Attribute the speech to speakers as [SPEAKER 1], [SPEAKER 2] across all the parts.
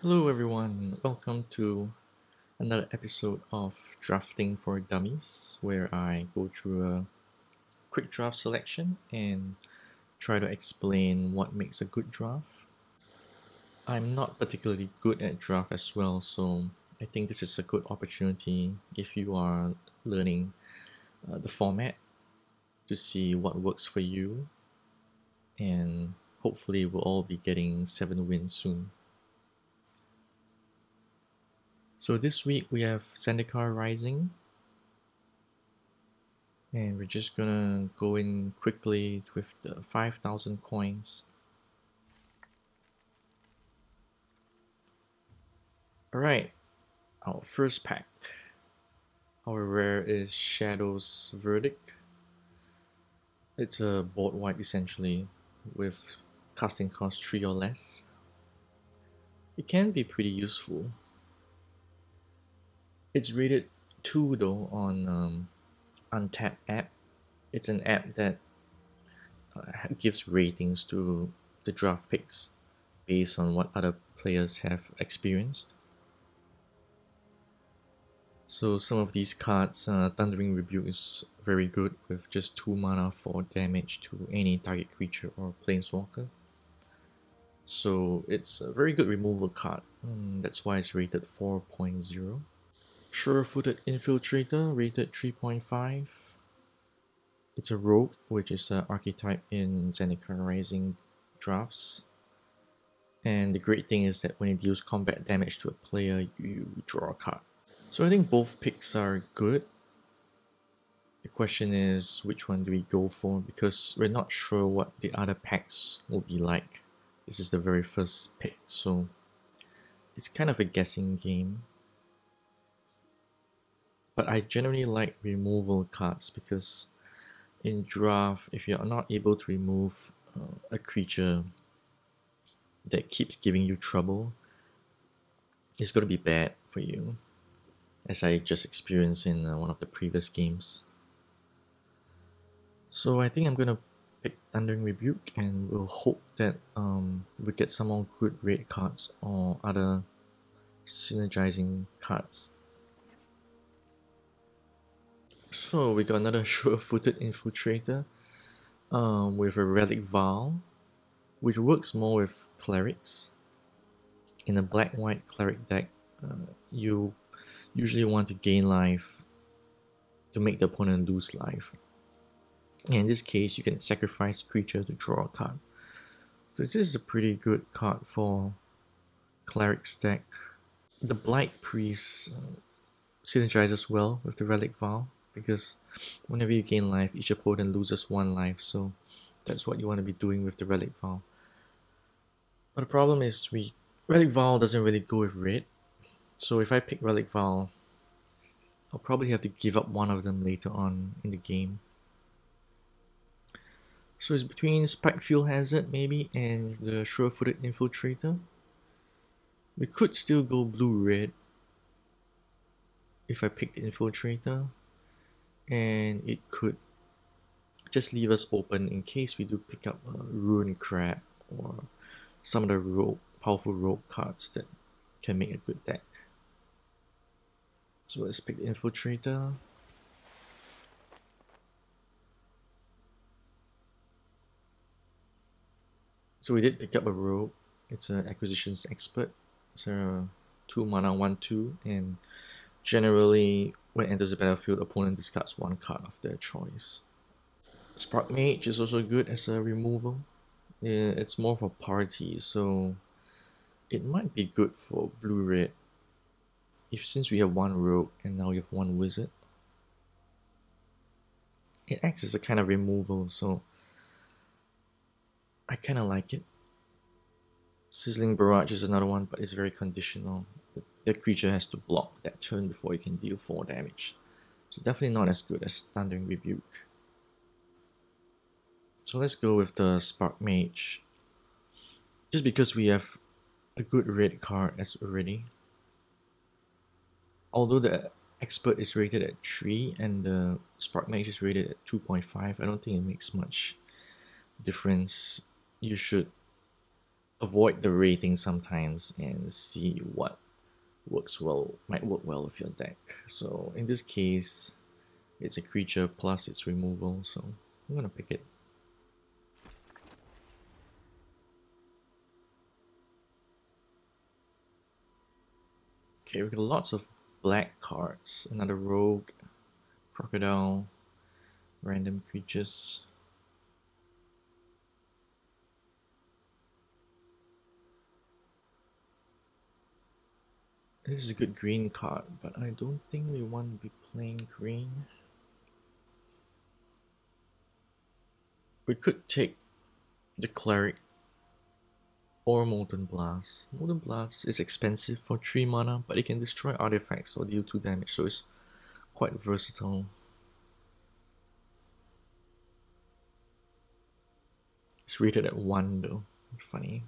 [SPEAKER 1] Hello everyone, welcome to another episode of Drafting for Dummies, where I go through a quick draft selection and try to explain what makes a good draft. I'm not particularly good at draft as well, so I think this is a good opportunity if you are learning the format to see what works for you, and hopefully we'll all be getting 7 wins soon. So this week we have Zendikar Rising, and we're just gonna go in quickly with the 5,000 coins. Alright, our first pack. Our rare is Shadow's Verdict. It's a board wipe essentially, with casting cost 3 or less. It can be pretty useful. It's rated 2 though on Untap app. It's an app that gives ratings to the draft picks based on what other players have experienced. So some of these cards, Thundering Rebuke is very good with just 2 mana for damage to any target creature or planeswalker. So it's a very good removal card, that's why it's rated 4.0. Sure-Footed Infiltrator, rated 3.5. It's a rogue, which is an archetype in Zendikar Rising drafts. And the great thing is that when it deals combat damage to a player, you draw a card. So I think both picks are good. The question is, which one do we go for? Because we're not sure what the other packs will be like. This is the very first pick, so it's kind of a guessing game. But I generally like removal cards because in draft, if you're not able to remove a creature that keeps giving you trouble, it's going to be bad for you, as I just experienced in one of the previous games. So I think I'm going to pick Thundering Rebuke, and we'll hope that we get some more good raid cards or other synergizing cards. So we got another Sure-Footed Infiltrator with a Relic Vial, which works more with clerics. In a black-white cleric deck, you usually want to gain life to make the opponent lose life. And in this case, you can sacrifice a creature to draw a card. So this is a pretty good card for cleric's deck. The Blight Priest synergizes well with the Relic Vial, because whenever you gain life, each opponent loses 1 life, so that's what you want to be doing with the Relic Vial. But the problem is Relic Vial doesn't really go with red, so if I pick Relic Vial, I'll probably have to give up one of them later on in the game. So it's between Spike Fuel Hazard maybe and the Sure-Footed Infiltrator. We could still go blue-red if I pick the Infiltrator, and it could just leave us open in case we do pick up a Ruin Crab or some of the powerful rogue cards that can make a good deck. So let's pick the Infiltrator. So we did pick up a rogue. It's an Acquisitions Expert. It's a 2 mana 1/2, and generally when it enters the battlefield, opponent discards 1 card of their choice. Spark Mage is also good as a removal. It's more for party, so it might be good for blue-red. Since we have 1 rogue and now we have 1 wizard, it acts as a kind of removal, so I kind of like it. Sizzling Barrage is another one, but it's very conditional. The creature has to block that turn before it can deal 4 damage. So definitely not as good as Thundering Rebuke. So let's go with the Spark Mage. Just because we have a good red card as already. Although the Expert is rated at 3 and the Spark Mage is rated at 2.5, I don't think it makes much difference. You should avoid the rating sometimes and see what might work well with your deck. So in this case, it's a creature plus its removal, so I'm gonna pick it. Okay, we got lots of black cards. Another rogue, crocodile, random creatures. This is a good green card, but I don't think we want to be playing green. We could take the cleric or Molten Blast. Molten Blast is expensive for 3 mana, but it can destroy artifacts or deal 2 damage, so it's quite versatile. It's rated at 1 though. Funny.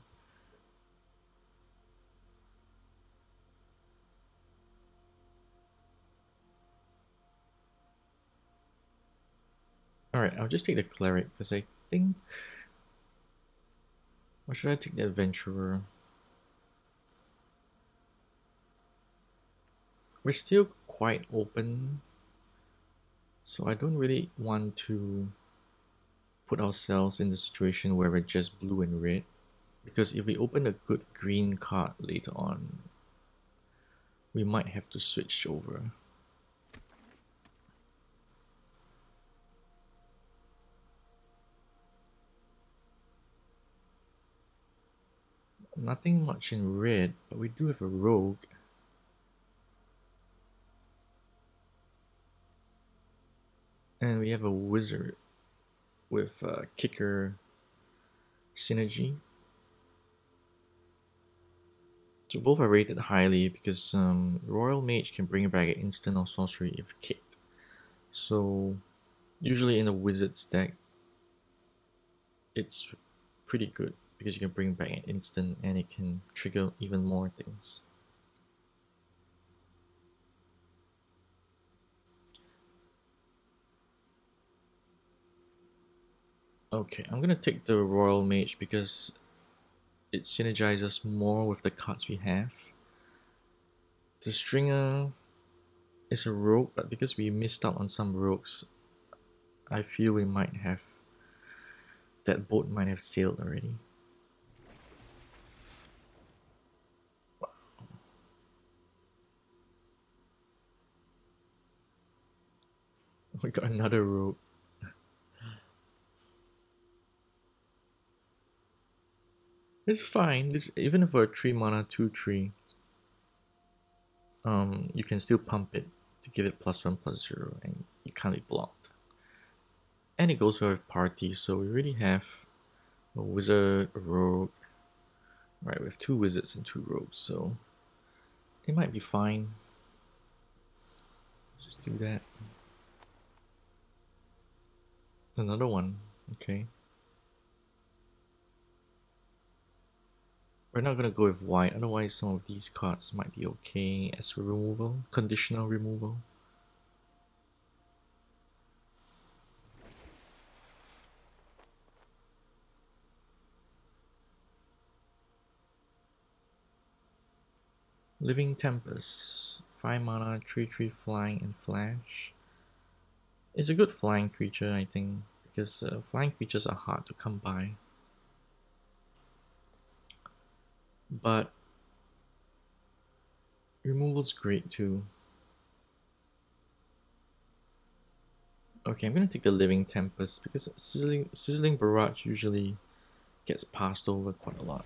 [SPEAKER 1] Alright, I'll just take the cleric because I think... Or should I take the adventurer? We're still quite open, so I don't really want to put ourselves in the situation where we're just blue and red, because if we open a good green card later on, we might have to switch over. Nothing much in red, but we do have a rogue. And we have a wizard with kicker synergy. So both are rated highly because Royal Mage can bring back an instant or sorcery if kicked. So usually in a wizard's deck, it's pretty good because you can bring back an instant and it can trigger even more things. Okay, I'm gonna take the Royal Mage because it synergizes more with the cards we have. The Stringer is a rogue, but because we missed out on some rogues, I feel we might have... that boat might have sailed already. We got another rogue. It's fine. This, even for a 3 mana 2/3, you can still pump it to give it +1/+0, and you can't be blocked. And it goes with party, so we really have a wizard, a rogue. Right, we have 2 wizards and 2 rogues, so it might be fine. Just do that. Another one, okay. We're not gonna go with white, otherwise some of these cards might be okay as removal, conditional removal. Living Tempest, 5 mana, 3/3 flying and flash. It's a good flying creature, I think, because flying creatures are hard to come by. But removal's great too. Okay, I'm gonna take the Living Tempest because Sizzling Barrage usually gets passed over quite a lot.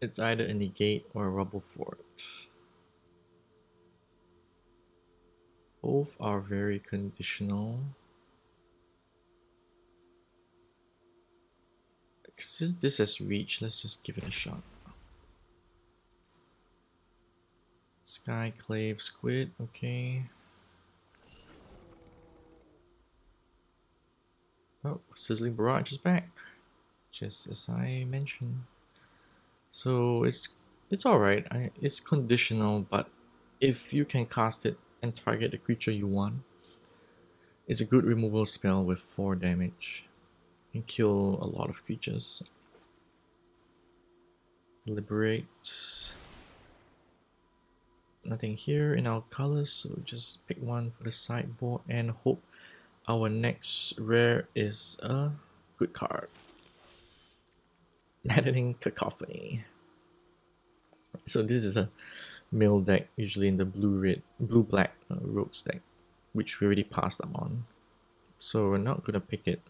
[SPEAKER 1] It's either a negate or a rubble fort. Both are very conditional. Since this has reach, let's just give it a shot. Skyclave Squid, okay. Oh, Sizzling Barrage is back, just as I mentioned. So it's It's alright. It's conditional, but if you can cast it and target the creature you want, it's a good removal spell with 4 damage. You can kill a lot of creatures. Liberate. Nothing here in our colors, so just pick one for the sideboard and hope our next rare is a good card. Maddening Cacophony. So this is a mill deck, usually in the blue-black rogues deck, which we already passed up on. So we're not gonna pick it.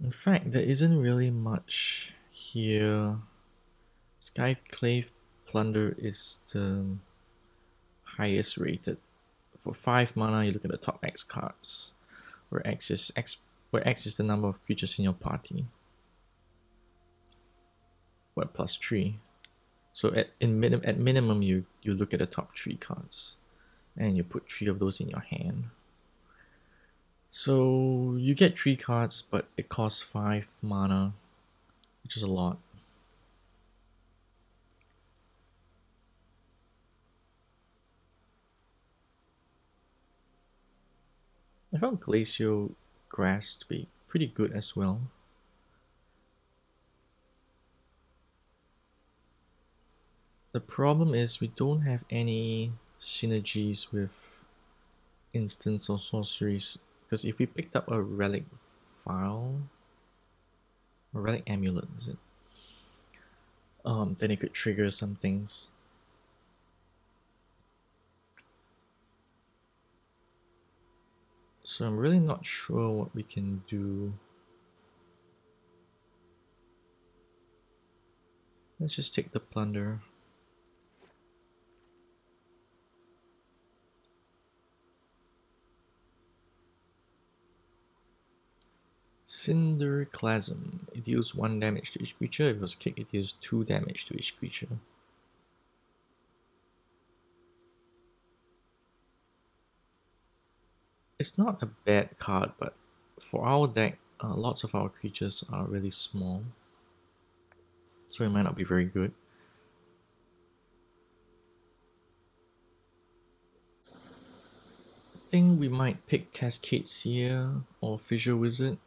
[SPEAKER 1] In fact, there isn't really much here. Skyclave Plunder is the highest rated. For 5 mana, you look at the top X cards, where X is the number of creatures in your party. What, plus 3? So at minimum, you look at the top 3 cards, and you put 3 of those in your hand. So you get 3 cards, but it costs 5 mana, which is a lot. I found Glacial Grass to be pretty good as well. The problem is we don't have any synergies with instants or sorceries, because if we picked up a Relic Vial, or Relic Amulet, is it? Then it could trigger some things. So I'm really not sure what we can do. Let's just take the Plunder. Cinderclasm. It deals 1 damage to each creature. If it was kicked, it deals 2 damage to each creature. It's not a bad card, but for our deck, lots of our creatures are really small, so it might not be very good. I think we might pick Cascade Seer or Fissure Wizard.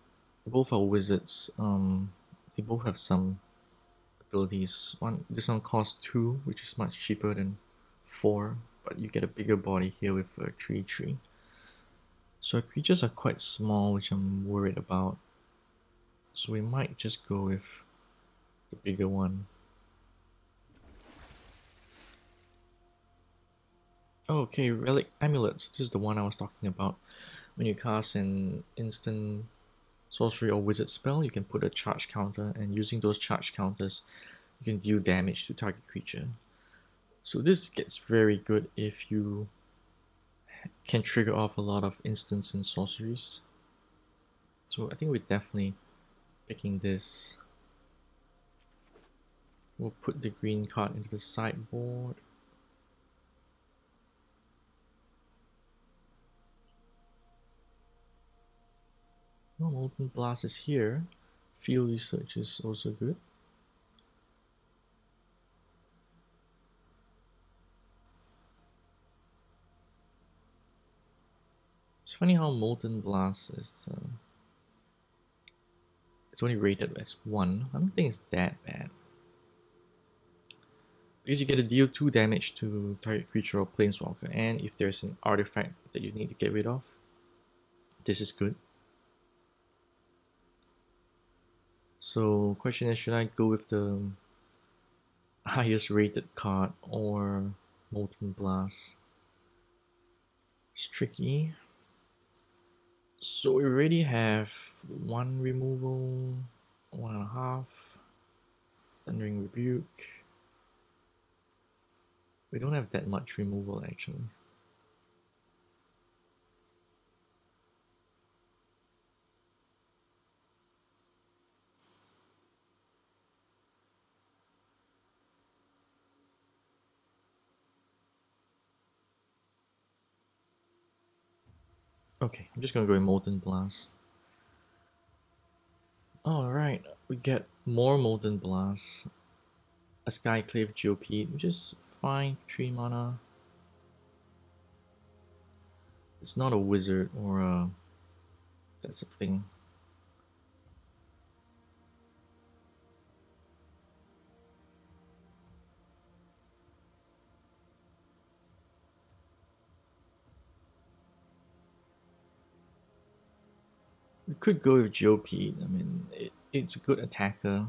[SPEAKER 1] Both are wizards. They both have some abilities. This one costs 2, which is much cheaper than 4, but you get a bigger body here with a 3/3. So our creatures are quite small, which I'm worried about. So we might just go with the bigger one. Oh, okay, Relic Amulets. This is the one I was talking about. When you cast an instant sorcery or wizard spell, you can put a charge counter, and using those charge counters, you can deal damage to target creature. So this gets very good if you can trigger off a lot of instants and sorceries. So I think we're definitely picking this. We'll put the green card into the sideboard. Oh, Molten Blast is here. Field Research is also good. It's funny how Molten Blast is it's only rated as 1. I don't think it's that bad. Because you get to deal 2 damage to target creature or planeswalker, and if there's an artifact that you need to get rid of, this is good. So question is, should I go with the highest rated card or Molten Blast? It's tricky. So we already have 1 removal, 1.5, Thundering Rebuke. We don't have that much removal actually. Okay, I'm just gonna go with Molten Blast. Alright, we get more Molten Blast, a Skyclave Geopede, which is fine, 3 mana. It's not a wizard or a... that's a thing. We could go with Geopede. I mean, it's a good attacker.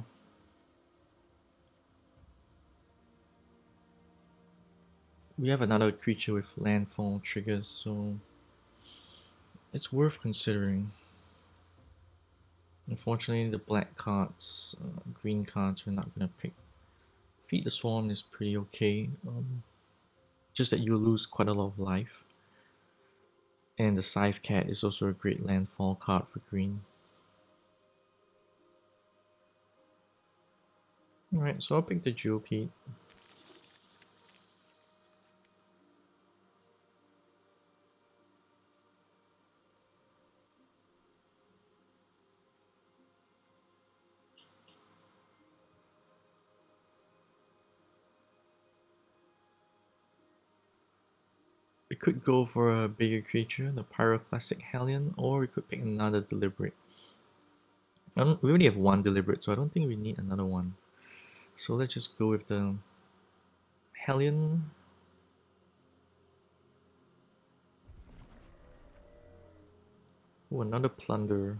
[SPEAKER 1] We have another creature with landfall triggers, so it's worth considering. Unfortunately, the black cards, green cards, we're not gonna pick. Feed the Swarm is pretty okay. Just that you lose quite a lot of life. And the Scythe Cat is also a great landfall card for green. Alright, so I'll pick the Geopede. We could go for a bigger creature, the Pyroclastic Hellion, or we could pick another Deliberate. We already have one Deliberate, so I don't think we need another one. So let's just go with the Hellion. Oh, another Plunder.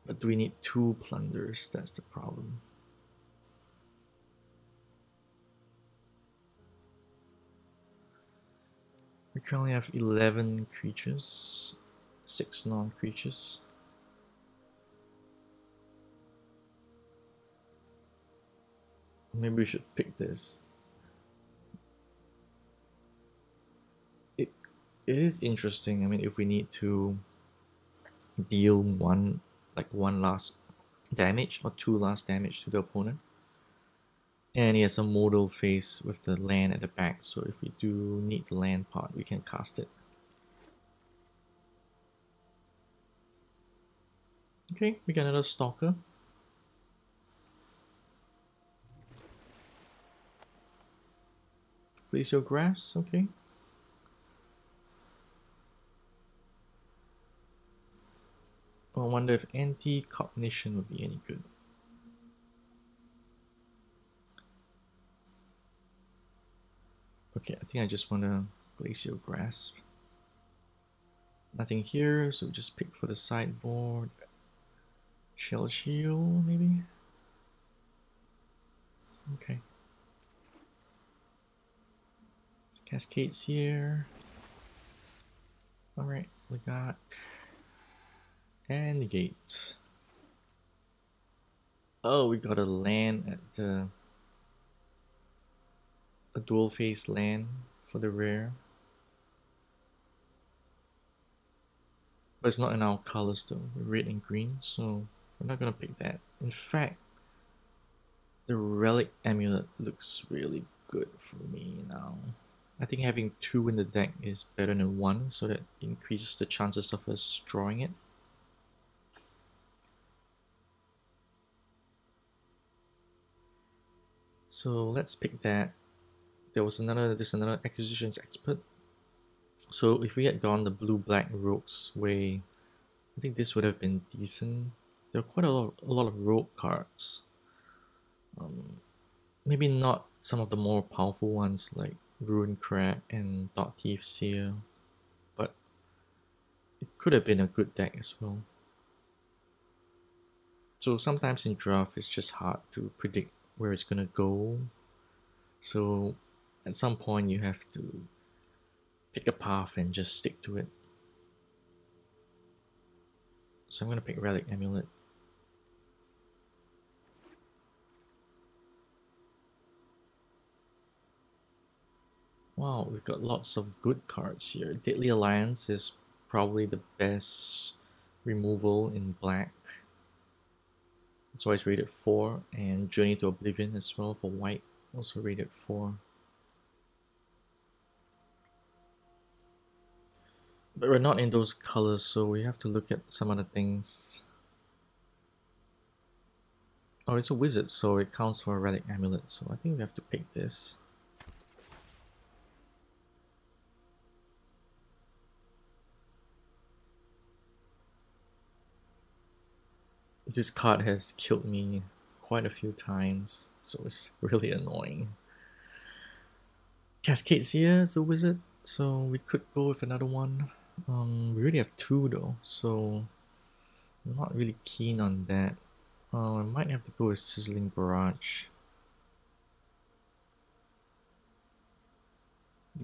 [SPEAKER 1] But do we need 2 Plunders? That's the problem. We currently have 11 creatures, 6 non-creatures. Maybe we should pick this. It is interesting. I mean, if we need to deal one last damage or 2 last damage to the opponent. And he has a modal phase with the land at the back, so if we do need the land part, we can cast it. Okay, we got another Stalker. Place your graphs, okay. I wonder if anti-cognition would be any good. Okay, I think I just want to Glacial Grasp. Nothing here, so just pick for the sideboard. Shell Shield, maybe? Okay. Let's Cascades here. Alright, we got... and negate. Oh, we got a land at the... a dual face land for the rare. But it's not in our colors though, red and green, so we're not gonna pick that. In fact, the Relic Amulet looks really good for me now. I think having 2 in the deck is better than 1, so that increases the chances of us drawing it. So let's pick that. There's another acquisitions expert. So if we had gone the blue-black rogues way, I think this would have been decent. There are quite a lot of rogue cards. Maybe not some of the more powerful ones like Ruin Crab and Dot Thief Seer, but it could have been a good deck as well. So sometimes in draft it's just hard to predict where it's gonna go. So at some point you have to pick a path and just stick to it. So I'm gonna pick Relic Amulet. Wow, we've got lots of good cards here. Deadly Alliance is probably the best removal in black. That's why it's rated 4, and Journey to Oblivion as well for white, also rated 4. But we're not in those colors, so we have to look at some other things. Oh, it's a wizard, so it counts for a Relic Amulet, so I think we have to pick this. This card has killed me quite a few times, so it's really annoying. Cascade Seer is a wizard, so we could go with another one. We already have two though, so I'm not really keen on that. I might have to go with Sizzling Barrage.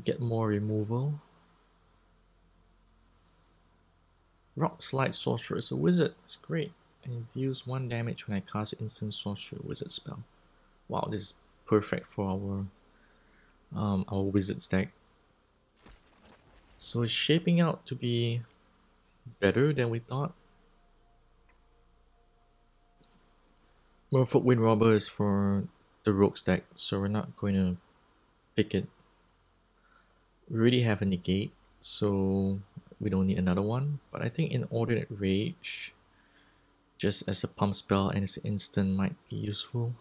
[SPEAKER 1] Get more removal. Rock Slide Sorcerer is a wizard. It's great. And it deals 1 damage when I cast an instant sorcerer wizard spell. Wow, this is perfect for our wizards deck. So it's shaping out to be better than we thought. Merfolk Wind Robber is for the rogues deck, so we're not going to pick it. We already have a negate, so we don't need another one. But I think Inordinate Rage, just as a pump spell and as an instant, might be useful.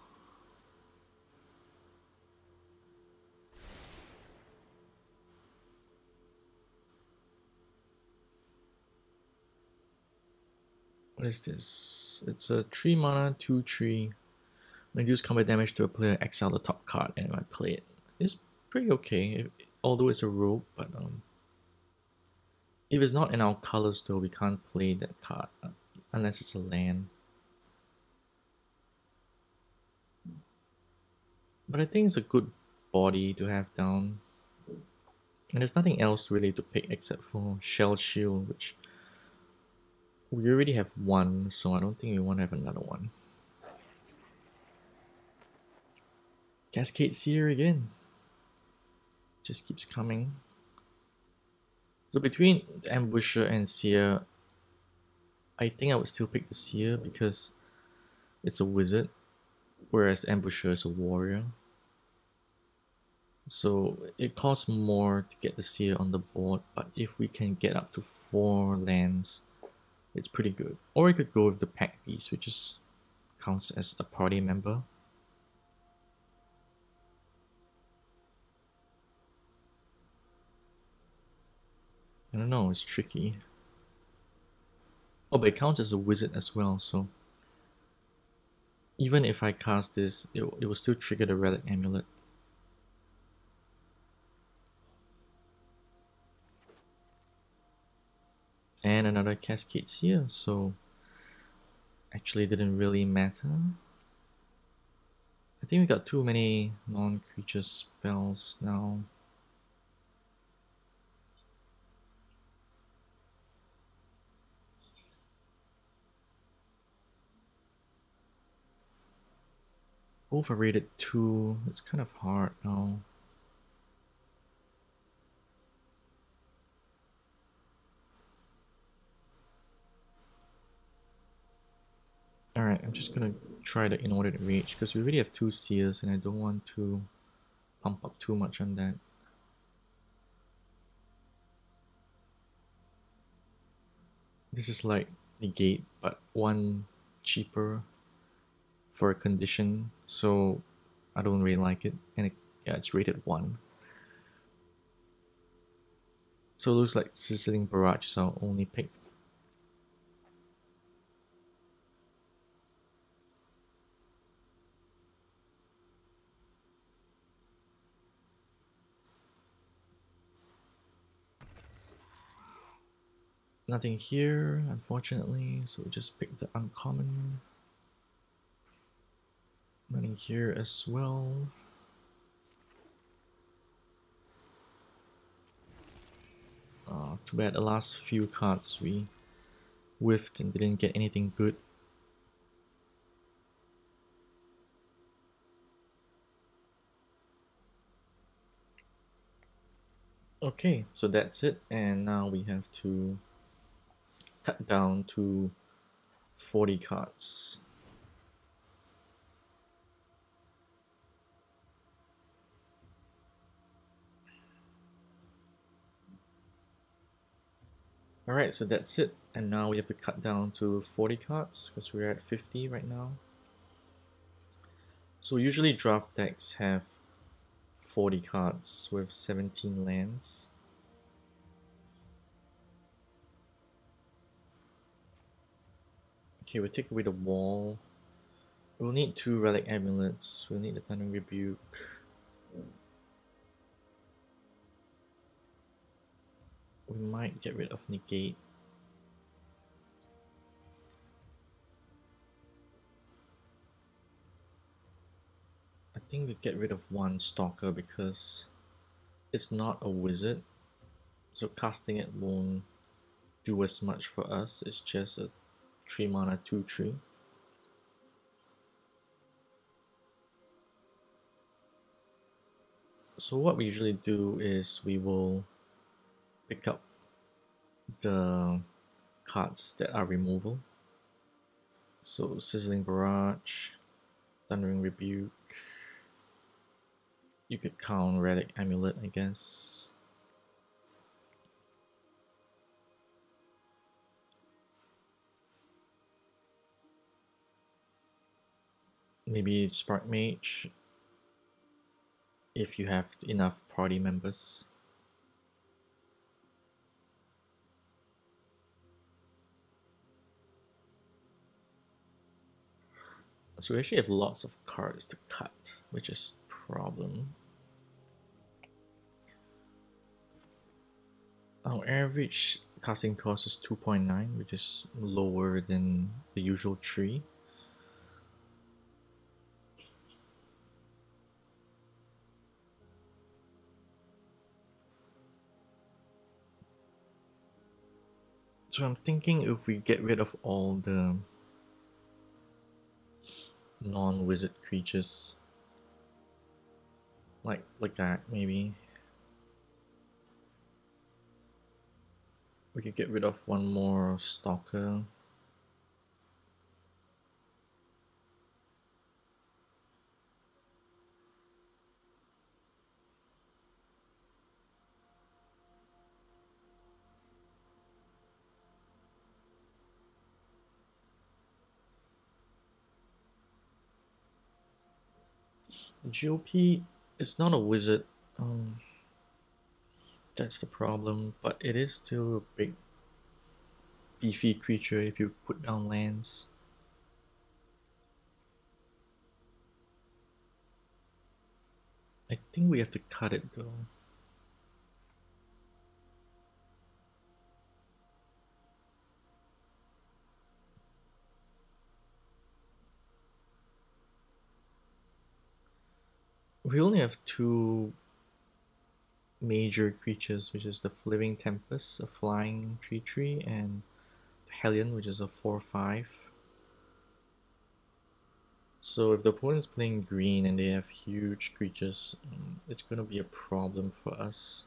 [SPEAKER 1] What is this? It's a 3 mana, 2/3. Reduce combat damage to a player, exile the top card, and I play it. It's pretty okay, although it's a rogue, but if it's not in our colors though, we can't play that card unless it's a land. But I think it's a good body to have down. And there's nothing else really to pick except for Shell Shield, which we already have one, so I don't think we want to have another one. Cascade Seer again. Just keeps coming. So between the Ambusher and Seer, I think I would still pick the Seer because it's a wizard, whereas Ambusher is a warrior. So it costs more to get the Seer on the board, but if we can get up to 4 lands, it's pretty good. Or we could go with the Pack Beast, which just counts as a party member. I don't know, it's tricky. Oh, but it counts as a wizard as well, so even if I cast this, it will still trigger the Relic Amulet. And another Cascade Seer, so actually didn't really matter. I think we got too many non-creature spells now. Both are rated 2, it's kind of hard now. Alright, I'm just gonna try the Inordinate Rage because we already have 2 Seers and I don't want to pump up too much on that. This is like negate, but 1 cheaper for a condition, so I don't really like it. And yeah, it's rated 1. So it looks like Sizzling Barrage is our only pick. Nothing here, unfortunately, so we just pick the uncommon. Nothing here as well. Too bad the last few cards we whiffed and didn't get anything good. Okay, so that's it, and now we have to cut down to 40 cards. Alright, so that's it. And now we have to cut down to 40 cards because we're at 50 right now. So usually draft decks have 40 cards with 17 lands. Okay, we'll take away the wall. We'll need 2 Relic Amulets. We'll need the Thundering Rebuke. We might get rid of Negate. I think we get rid of 1 Stalker because it's not a wizard. So casting it won't do as much for us. It's just a 3 mana 2/3. So what we usually do is we will pick up the cards that are removal. So Sizzling Barrage, Thundering Rebuke. You could count Relic Amulet, I guess. Maybe Spark Mage if you have enough party members. So we actually have lots of cards to cut, which is a problem. Our average casting cost is 2.9, which is lower than the usual 3. So I'm thinking if we get rid of all the non-wizard creatures, like that maybe, we could get rid of 1 more Stalker. GOP is not a wizard, that's the problem, but it is still a big beefy creature if you put down lands. I think we have to cut it though. We only have 2 major creatures, which is the Flipping Tempest, a flying 3/3, and Hellion, which is a 4/5. So if the opponent's playing green and they have huge creatures, it's gonna be a problem for us.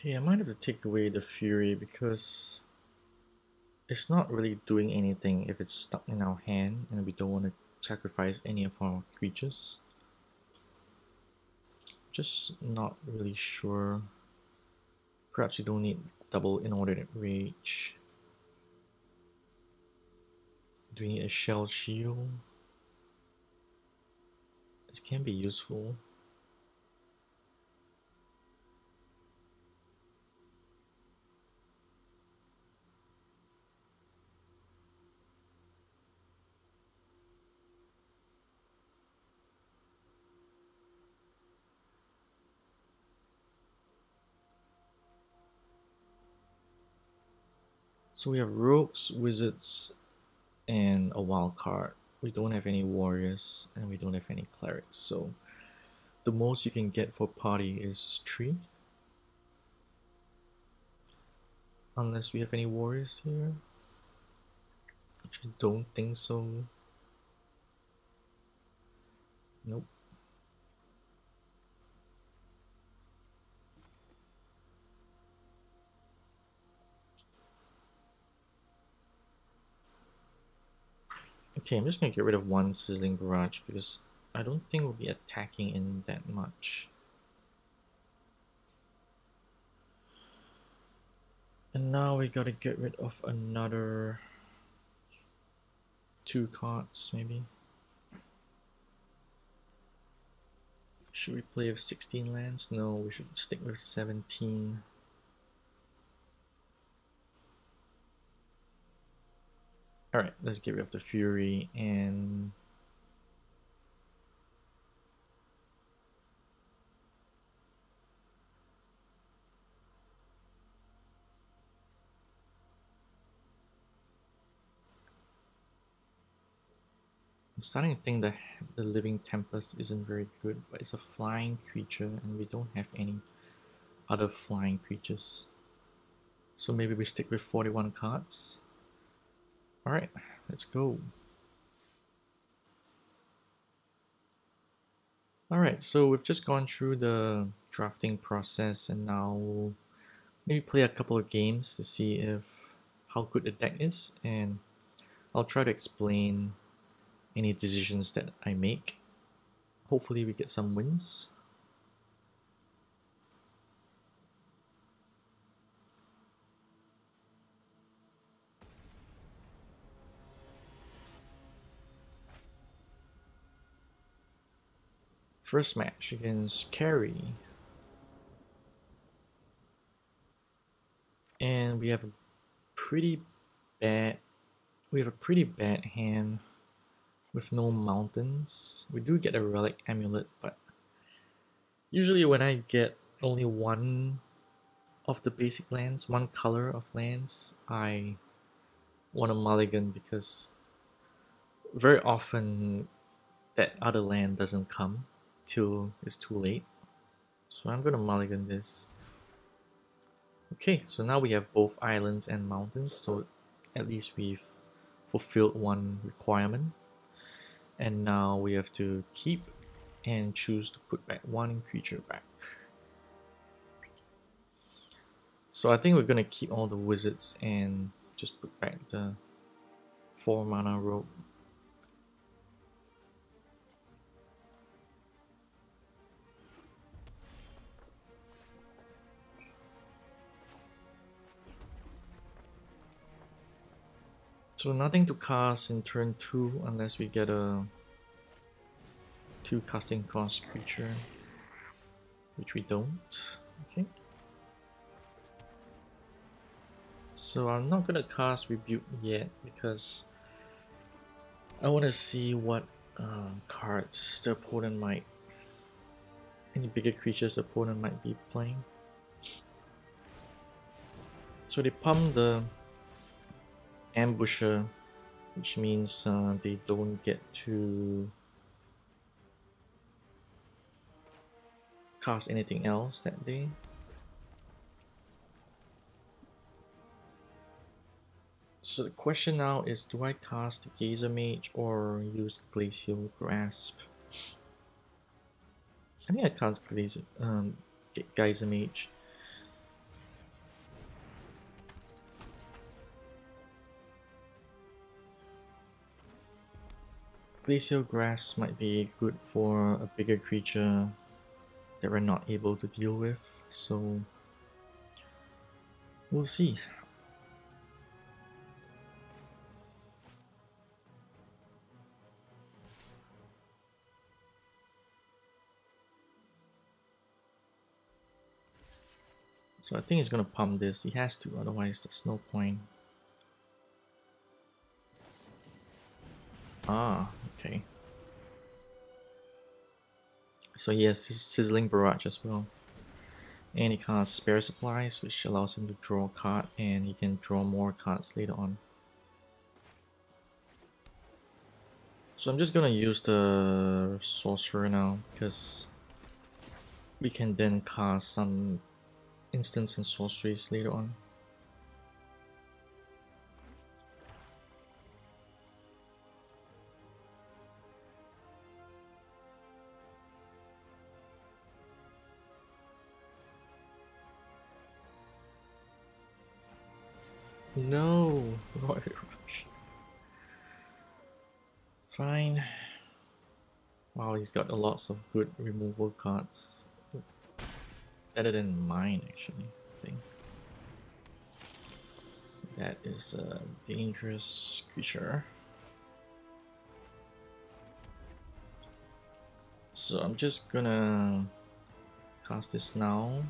[SPEAKER 1] Okay, I might have to take away the Fury because it's not really doing anything if it's stuck in our hand and we don't want to sacrifice any of our creatures. Just not really sure. Perhaps you don't need double Inordinate Rage. Do we need a Shell Shield? This can be useful. So we have rogues, wizards, and a wild card. We don't have any warriors and we don't have any clerics, so the most you can get for party is 3. Unless we have any warriors here, which I don't think so. Nope. Okay, I'm just gonna get rid of one Sizzling Barrage because I don't think we'll be attacking in that much. And now we gotta get rid of another 2 cards, maybe. Should we play with 16 lands? No, we should stick with 17. Alright, let's get rid of the Fury and... I'm starting to think that the Living Tempest isn't very good, but it's a flying creature and we don't have any other flying creatures. So maybe we stick with 41 cards. Alright, let's go. Alright, so we've just gone through the drafting process and now we'll maybe play a couple of games to see if how good the deck is, and I'll try to explain any decisions that I make. Hopefully we get some wins. First match against Carry. And we have a pretty bad hand with no mountains. We do get a Relic Amulet, but usually when I get only one of the basic lands, one color of lands, I want a mulligan because very often that other land doesn't come till it's too late. So I'm gonna mulligan this. Okay, so now we have both islands and mountains, so at least we've fulfilled one requirement. And now we have to keep and choose to put back one creature back. So I think we're gonna keep all the wizards and just put back the 4 mana rogue. So nothing to cast in turn 2 unless we get a 2 casting cost creature, which we don't. Okay. So I'm not gonna cast Rebuke yet because I want to see what cards the opponent might, any bigger creatures the opponent might be playing. So they pump the Ambusher, which means they don't get to cast anything else that day. So the question now is, do I cast Gazer Mage or use Glacial Grasp? I think I cast Geyser Mage. Glacial Grasp might be good for a bigger creature that we're not able to deal with, so we'll see. So I think he's gonna pump this. He has to, otherwise there's no point. Ah, okay. So he has his Sizzling Barrage as well. And he casts Spare Supplies, which allows him to draw a card, and he can draw more cards later on. So I'm just gonna use the Sorcerer now, because we can then cast some instants and sorceries later on. No! Royal Rush. Fine. Wow, he's got a lots of good removal cards. Better than mine, actually, I think. That is a dangerous creature. So I'm just gonna cast this now.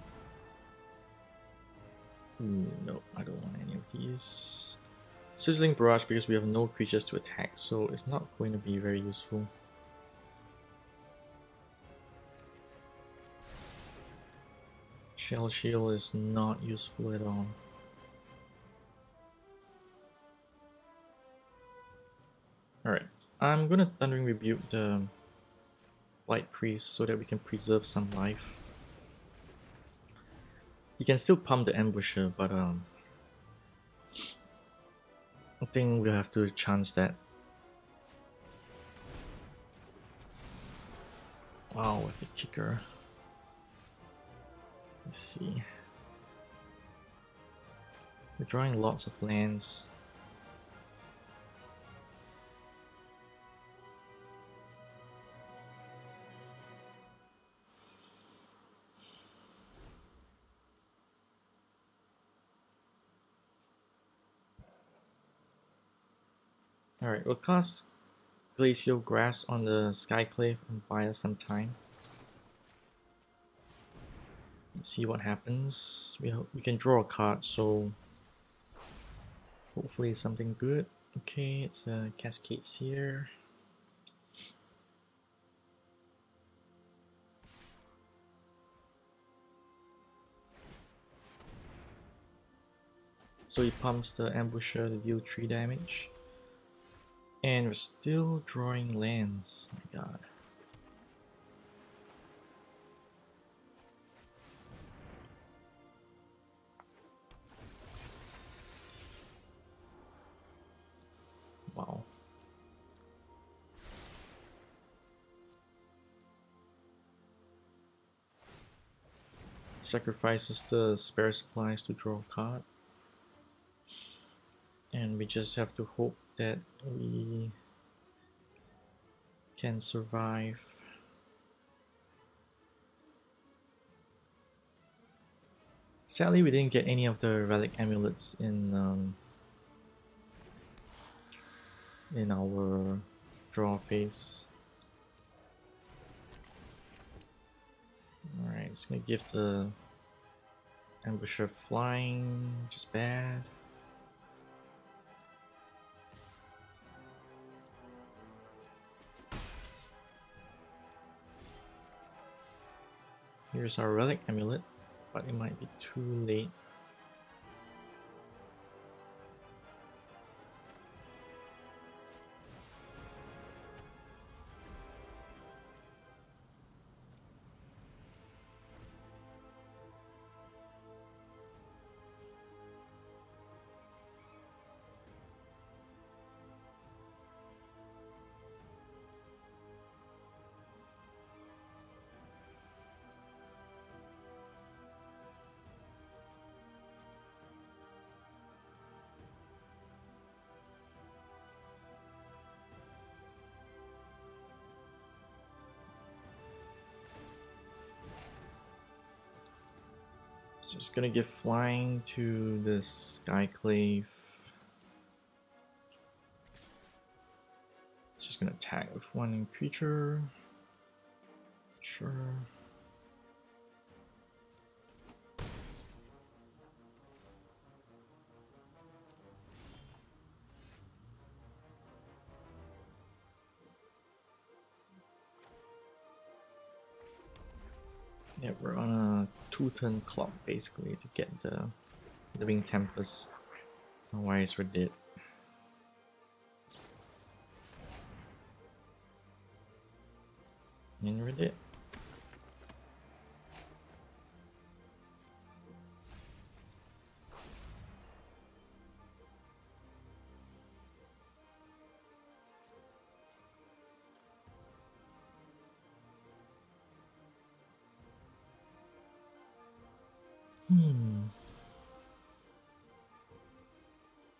[SPEAKER 1] No, I don't want any of these. Sizzling Barrage because we have no creatures to attack, so it's not going to be very useful. Shell Shield is not useful at all. Alright, I'm gonna Thundering Rebuke the Light Priest so that we can preserve some life. You can still pump the Ambusher, but I think we'll have to chance that. Wow, with the kicker. Let's see. We're drawing lots of lands. Alright, we'll cast Glacial Grass on the Skyclave and buy us some time. Let's see what happens. We can draw a card, so hopefully something good. Okay, it's a Cascade Seer. So he pumps the Ambusher to deal 3 damage. And we're still drawing lands. Oh my god. Wow. Sacrifices the spare supplies to draw a card. And we just have to hope that we can survive. Sadly, we didn't get any of the Relic Amulets in our draw phase. Alright, it's gonna give the Ambusher flying, just bad. Here's our Relic Amulet, but it might be too late. So it's gonna give flying to the Skyclave. It's just gonna attack with 1 creature. Sure. Yeah, we're on a 2-turn clock basically to get the Living Tempest. Otherwise we're dead. And we're dead.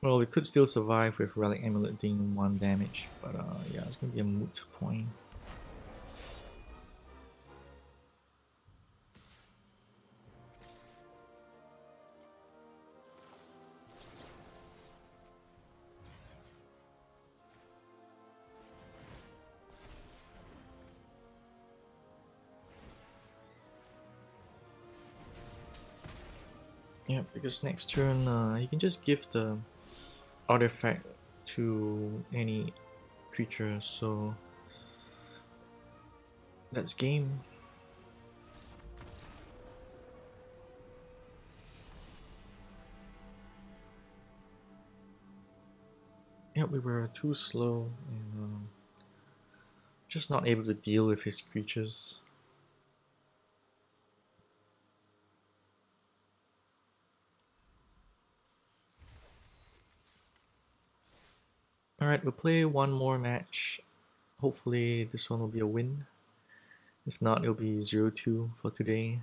[SPEAKER 1] Well, we could still survive with Relic Amulet doing 1 damage, but yeah, it's gonna be a moot point. Yeah, because next turn you can just give the artifact to any creature, so that's game. Yeah, we were too slow and just not able to deal with his creatures. Alright, we'll play one more match. Hopefully this one will be a win. If not, it'll be 0-2 for today.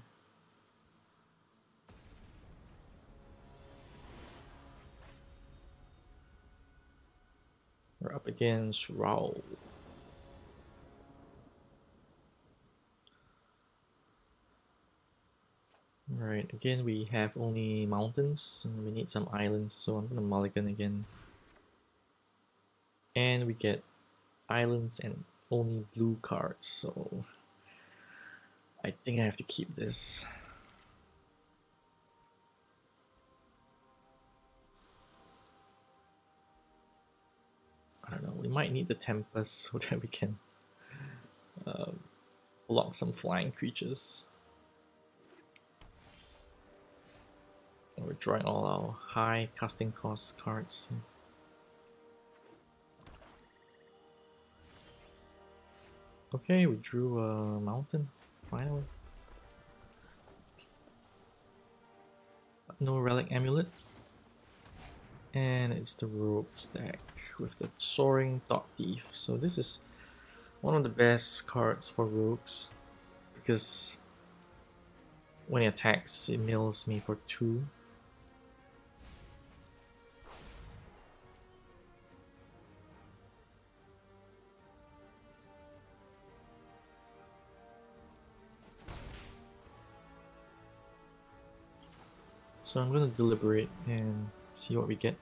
[SPEAKER 1] We're up against Raul. Alright, again we have only mountains and we need some islands, so I'm gonna mulligan again. And we get islands and only blue cards, so I think I have to keep this. I don't know, we might need the Tempest so that we can block some flying creatures. We're drawing all our high casting cost cards. Okay, we drew a mountain, finally. No Relic Amulet. And it's the Rogue stack with the Soaring Thought Thief. So this is one of the best cards for rogues, because when it attacks, it mills me for 2. So I'm gonna deliberate and see what we get.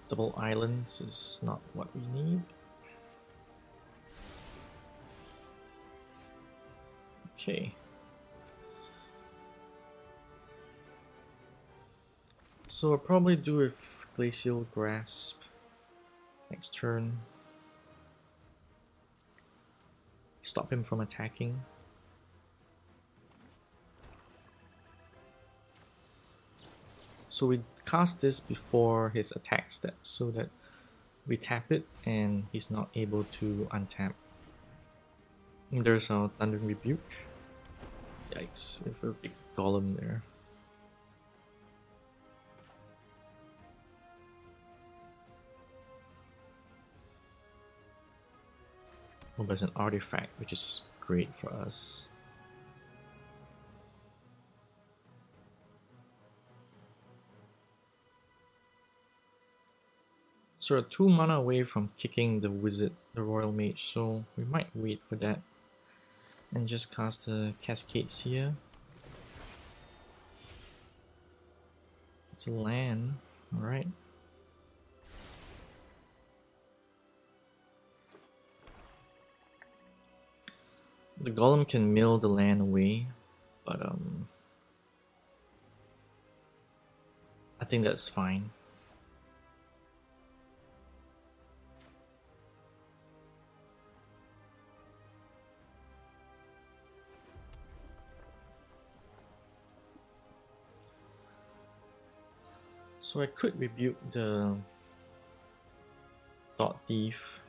[SPEAKER 1] Double islands is not what we need. Okay. So I'll probably do with Glacial Grasp next turn. Stop him from attacking. So we cast this before his attack step so that we tap it and he's not able to untap. And there's our Thunder Rebuke. Yikes, we have a big golem there. Oh, there's an artifact, which is great for us. So we're 2 mana away from kicking the wizard, the Royal Mage, so we might wait for that and just cast a Cascade Seer. It's a land, alright. The golem can mill the land away, but I think that's fine. So I could rebuke the Thought Thief,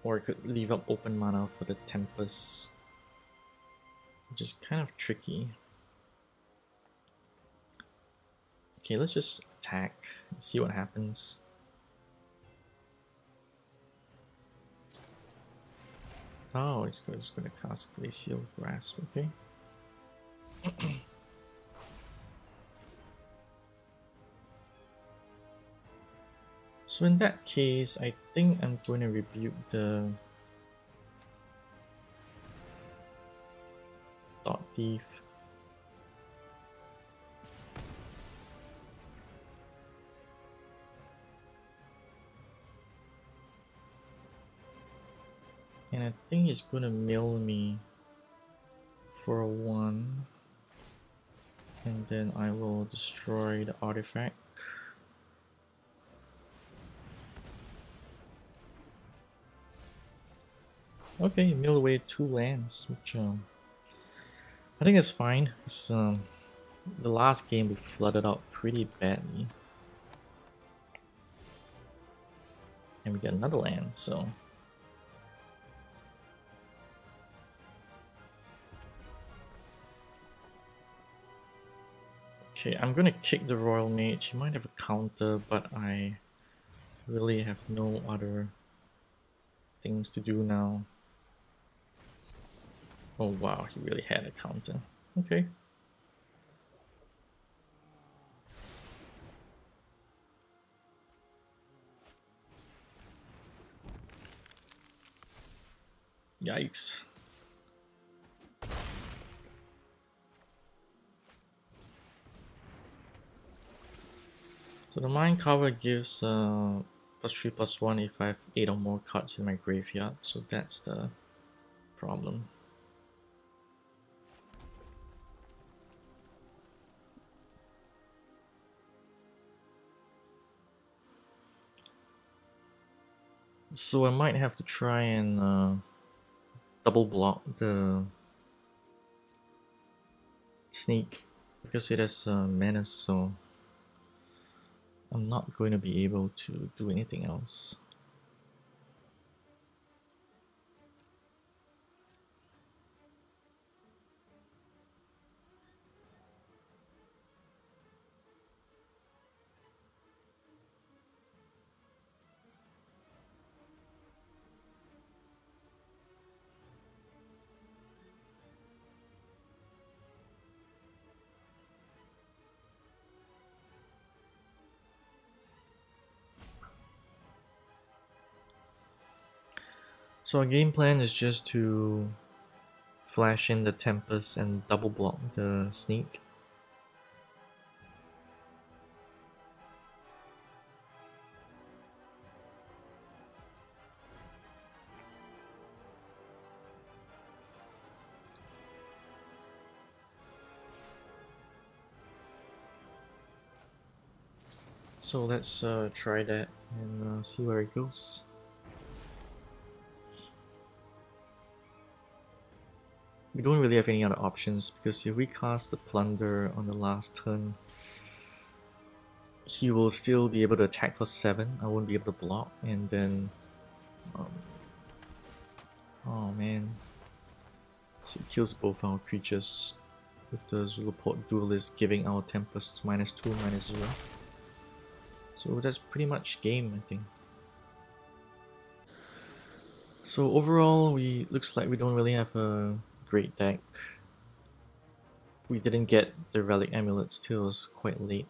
[SPEAKER 1] or I could leave up open mana for the Tempest, which is kind of tricky. Okay, let's just attack and see what happens. Oh, it's gonna cast Glacial Grasp, okay. So in that case, I think I'm going to rebuke the Thought Thief. And I think he's gonna mill me for a 1. And then I will destroy the artifact. Okay, mill away 2 lands, which I think it's fine, because the last game we flooded out pretty badly. And we get another land, so... Okay, I'm gonna kick the Royal Mage. He might have a counter, but I really have no other things to do now. Oh wow, he really had a counter. Okay. Yikes. So the Mind Cover gives +3/+1 if I have 8 or more cards in my graveyard, so that's the problem. So I might have to try and double block the sneak because it has menace, so I'm not going to be able to do anything else. So our game plan is just to flash in the Tempest and double block the sneak. So let's try that and see where it goes. We don't really have any other options because if we cast the Plunder on the last turn, he will still be able to attack for 7. I won't be able to block, and then oh man, so it kills both our creatures with the Zulaport Duelist giving our Tempests -2, -0. So that's pretty much game, I think. So overall, looks like we don't really have a great deck. We didn't get the Relic Amulets till it was quite late.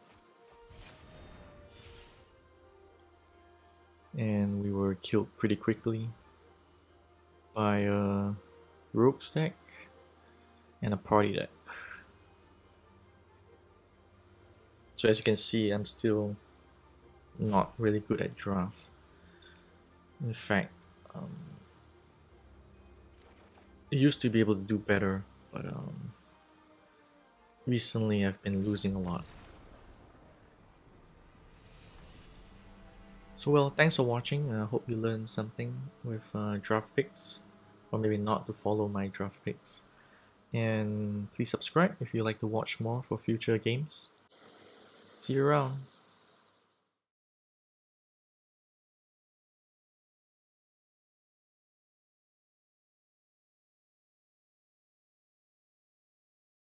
[SPEAKER 1] And we were killed pretty quickly by a Rogues deck and a Party deck. So as you can see, I'm still not really good at draft. In fact, I used to be able to do better, but recently I've been losing a lot. So well, thanks for watching. I hope you learned something with draft picks, or maybe not to follow my draft picks. And please subscribe if you'd like to watch more for future games. See you around.